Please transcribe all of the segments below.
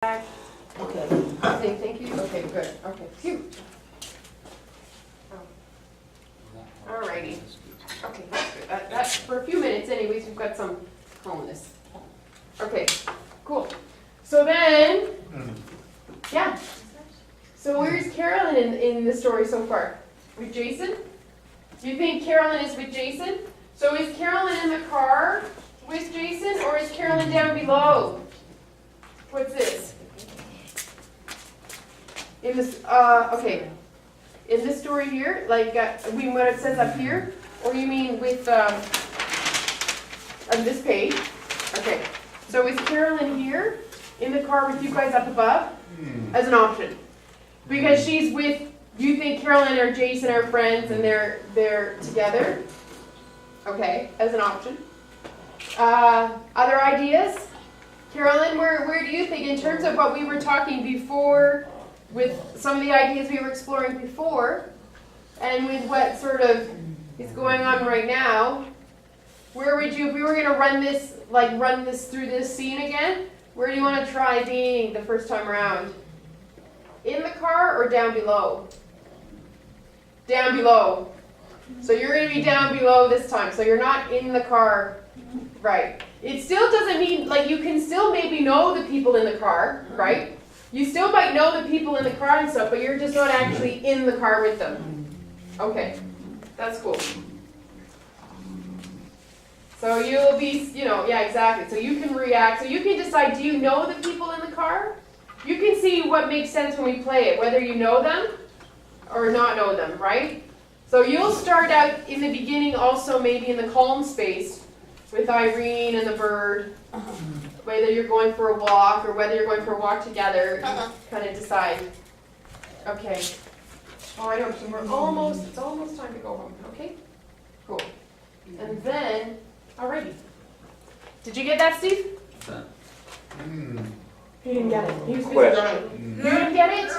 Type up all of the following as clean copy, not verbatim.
Okay. Say thank you? Okay, good. Okay, phew. Oh. Alrighty. Okay, that's good. That's for a few minutes anyways, we've got some calmness. Okay, cool. So then, yeah. So where's Carolyn in the story so far? With Jason? Do you think Carolyn is with Jason? So is Carolyn in the car with Jason, or is Carolyn down below? What's this? In this, okay. In this story here, like, what it says up here, or you mean with, on this page? Okay. So is Carolyn here in the car with you guys up above as an option? Because she's with, you think Carolyn or Jason are friends and they're together? Okay, as an option. Other ideas? Carolyn, where do you think, in terms of what we were talking before, with some of the ideas we were exploring before, and with what sort of is going on right now, where would you, if we were going to run this through this scene again, where do you want to try being the first time around? In the car or down below? Down below. So you're going to be down below this time, so you're not in the car, right? It still doesn't mean, like, you can still maybe know the people in the car, right? You still might know the people in the car and stuff, but you're just not actually in the car with them. Okay, that's cool. So you'll be, yeah, exactly. So you can react. So you can decide, do you know the people in the car? You can see what makes sense when we play it, whether you know them or not know them, right? So you'll start out in the beginning also maybe in the calm space with Irene and the bird. Whether you're going for a walk or whether you're going for a walk together, kind of decide. Okay. Oh, I know. So it's almost time to go home. Okay? Cool. And then, alrighty. Did you get that, Steve? He didn't get it. He was busy drawing. You didn't get it?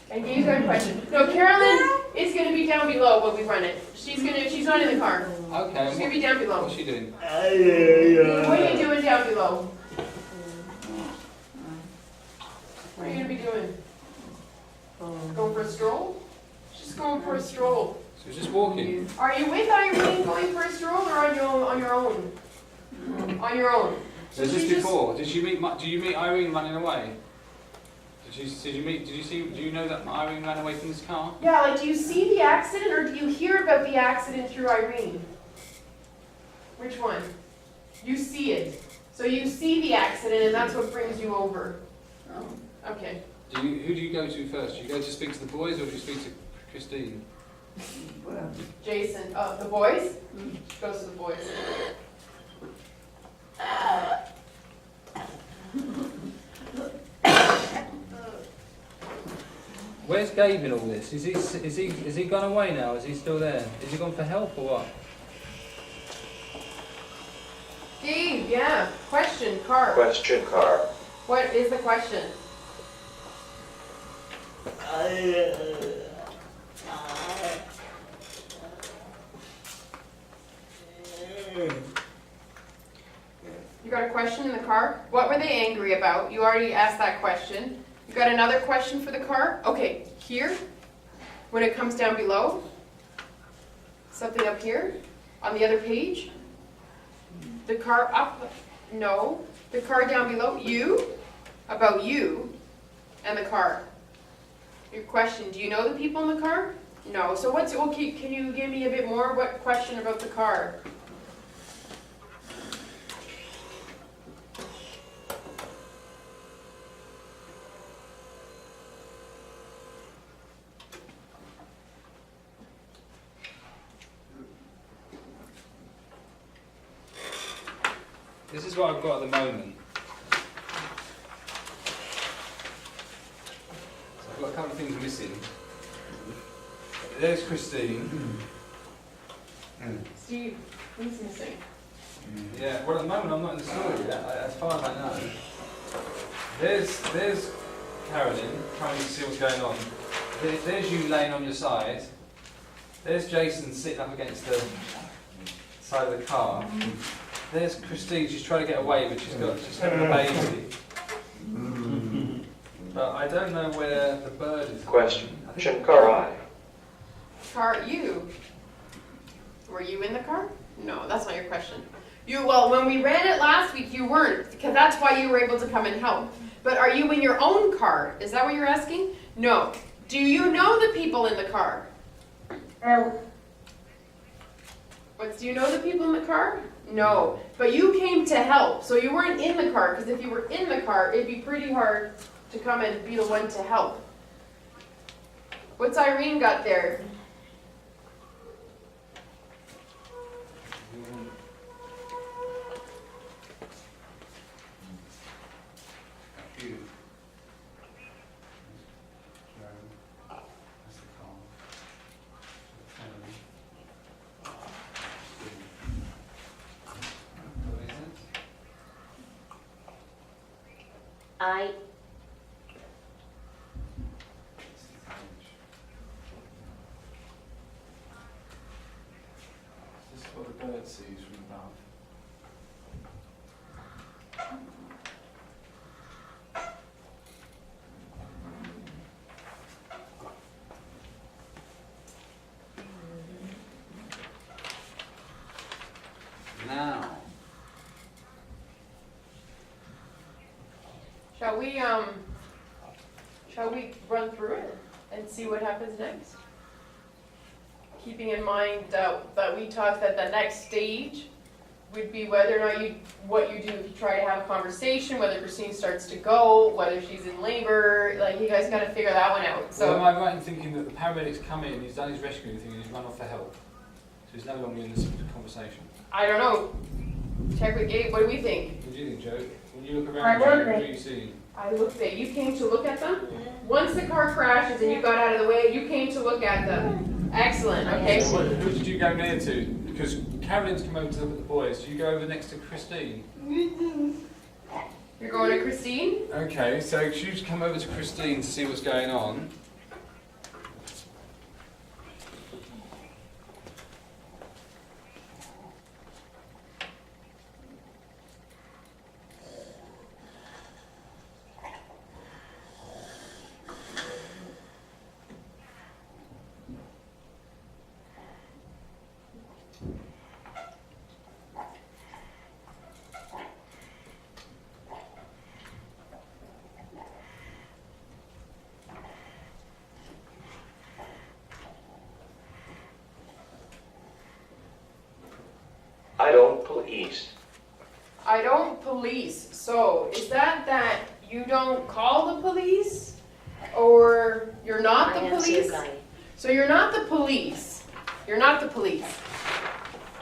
And Gabe's got a question. No, Carolyn is going to be down below when we run it. She's not in the car. Okay. She's going to be down below. What's she doing? What are you doing down below? What are you going to be doing? Going for a stroll? She's going for a stroll. So she's just walking. Are you with Irene going for a stroll or on your own? On your own. So just before, did you meet Irene running away? Do you know that Irene ran away from this car? Yeah, like, do you see the accident or do you hear about the accident through Irene? Which one? You see it. So you see the accident and that's what brings you over. Okay. Who do you go to first? Do you go to speak to the boys or do you speak to Christine? Jason. The boys? She goes to the boys. Where's Gabe in all this? Is he gone away now? Is he still there? Is he gone for help or what? Gabe, yeah. Question, car. Question car. What is the question? You got a question in the car? What were they angry about? You already asked that question. You got another question for the car? Okay, here, when it comes down below, something up here, on the other page. The car up, no. The car down below, you, about you, and the car. Your question, do you know the people in the car? No. So okay, can you give me a bit more? What question about the car? This is what I've got at the moment. So I've got a couple of things missing. There's Christine. Steve, who's missing? Yeah, well at the moment I'm not in the story yet, as far as I know. There's Carolyn, trying to see what's going on. There's you laying on your side. There's Jason sitting up against the side of the car. There's Christine, she's trying to get away, but she's having a baby. but I don't know where the bird is. Question. I think- Karai. Car, you. Were you in the car? No, that's not your question. Well, when we ran it last week, you weren't, because that's why you were able to come and help. But are you in your own car? Is that what you're asking? No. Do you know the people in the car? Do you know the people in the car? No. But you came to help, so you weren't in the car, because if you were in the car, it'd be pretty hard to come and be the one to help. What's Irene got there? I This is what the bird sees from above. Now, Shall we run through it and see what happens next? Keeping in mind that we talked that the next stage would be whether or not what you do if you try to have a conversation, whether Christine starts to go, whether she's in labor, like you guys gotta figure that one out. so So am I right in thinking that the paramedic's come in, he's done his rescuing thing, and he's run off for help? So he's no longer in this conversation. I don't know. Check with Gabe, what do we think? What do you think, Joe? When you look around, Joe, what do you see? I looked at, you came to look at them? Once the car crashes and you got out of the way, you came to look at them. Excellent, okay. So who did you go near to? Because Carolyn's come over to look at the boys. Do you go over next to Christine? You're going to Christine? Okay, so she's come over to Christine to see what's going on. I don't police. I don't police. So is that you don't call the police? Or you're not the police? So you're not the police. You're not the police.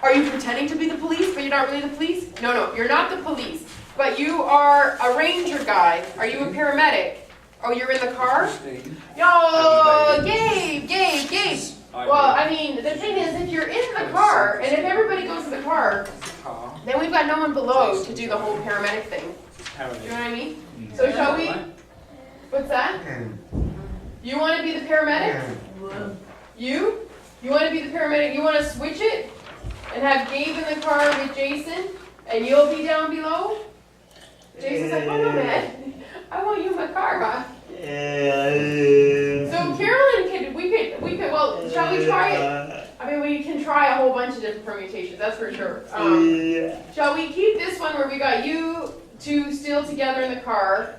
Are you pretending to be the police, but you're not really the police? No, you're not the police. But you are a ranger guy. Are you a paramedic? Oh, you're in the car? Christine. Yo, Gabe. Well, I mean, the thing is, if you're in the car, and if everybody goes to the car, Car. then we've got no one below to do the whole paramedic thing. Do you know what I mean? So shall we? What's that? You want to be the paramedic? You? You want to be the paramedic? You want to switch it? And have Gabe in the car with Jason? And you'll be down below? Jason's like, oh no, man. I want you in my car, huh? So Carolyn we could, well, shall we try it? I mean, we can try a whole bunch of different permutations, that's for sure. Shall we keep this one where we got you two still together in the car?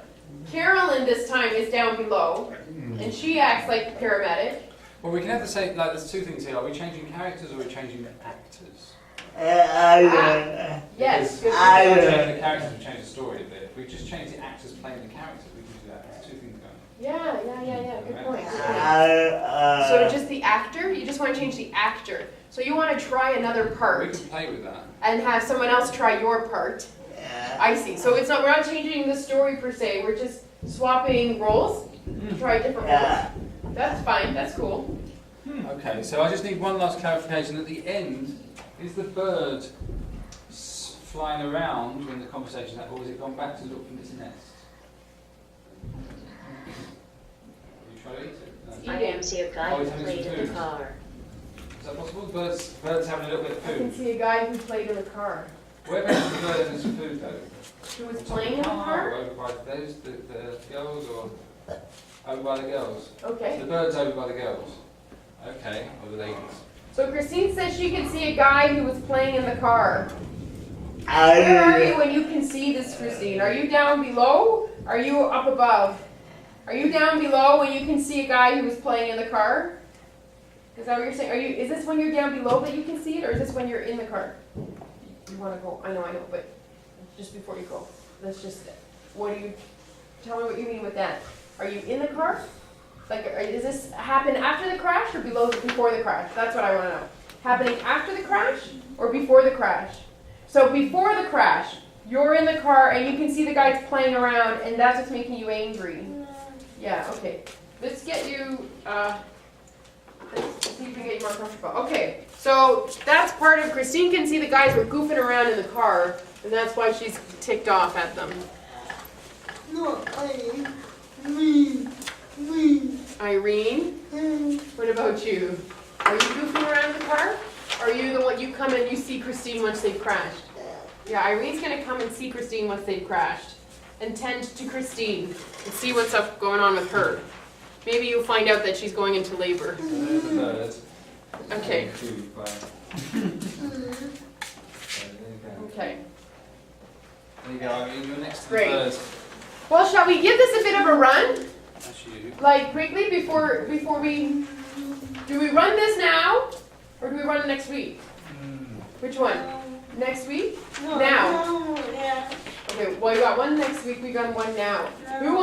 Carolyn this time is down below, and she acts like the paramedic. Well, we can have the same, like, there's two things here. Are we changing characters or are we changing actors? Yes. Because if we change the characters, we change the story a bit. If we just change the actors playing the characters, we can do that. There's two things going. Yeah. Good point. So just the actor? You just want to change the actor. So you want to try another We part can play with that. and have someone else try your part. I see. So we're not changing the story per se. We're just swapping roles. Try different roles. That's fine. That's cool. Okay, so I just need one last clarification. At the end, is the bird flying around when the conversation's happened, or has it gone back to look from its nest? You try to eat it? No. I can see a guy Oh, who he's having played some in the food. car. Is that possible? Birds having a little bit of I can food. see a guy who played in the car. Whereabouts is the bird having some food though? Who was playing in the car? Over by those, the girls, or Over by the girls. Okay. The bird's over by the girls. Okay, or the ladies. So Christine says she can see a guy who was playing in the car. Where are you when you can see this, Christine? Are you down below? Are you up above? Are you down below when you can see a guy who was playing in the car? Is that what you're saying? Is this when you're down below that you can see it, or is this when you're in the car? You want to go? I know, but just before you go, let's just. What do you? Tell me what you mean with that. Are you in the car? Like, is this happen after the crash or before the crash? That's what I want to know. Happening after the crash or before the crash? So before the crash, you're in the car and you can see the guys playing around, and that's what's making you angry. Yeah. Okay. Let's get you. Let's see if we can get you more comfortable. Okay. So that's part of Christine can see the guys were goofing around in the car, and that's why she's ticked off at them. No, me. Irene, what about you? Are you goofing around in the car? Or are you the one you come and you see Christine once they've crashed? Yeah, Irene's gonna come and see Christine once they've crashed and tend to Christine and see what's up going on with her. Maybe you'll find out that she's going into labor. So there's the bird. Okay. And food by- So there you go. Okay. There you go, Irene, you're next to the Great. bird. Well, shall we give this a bit of a run? That's you. Like quickly before we do we run this now or do we run it next week? Which one? Next week? Now. Yeah. Okay, well we got one next week, we got one now. Who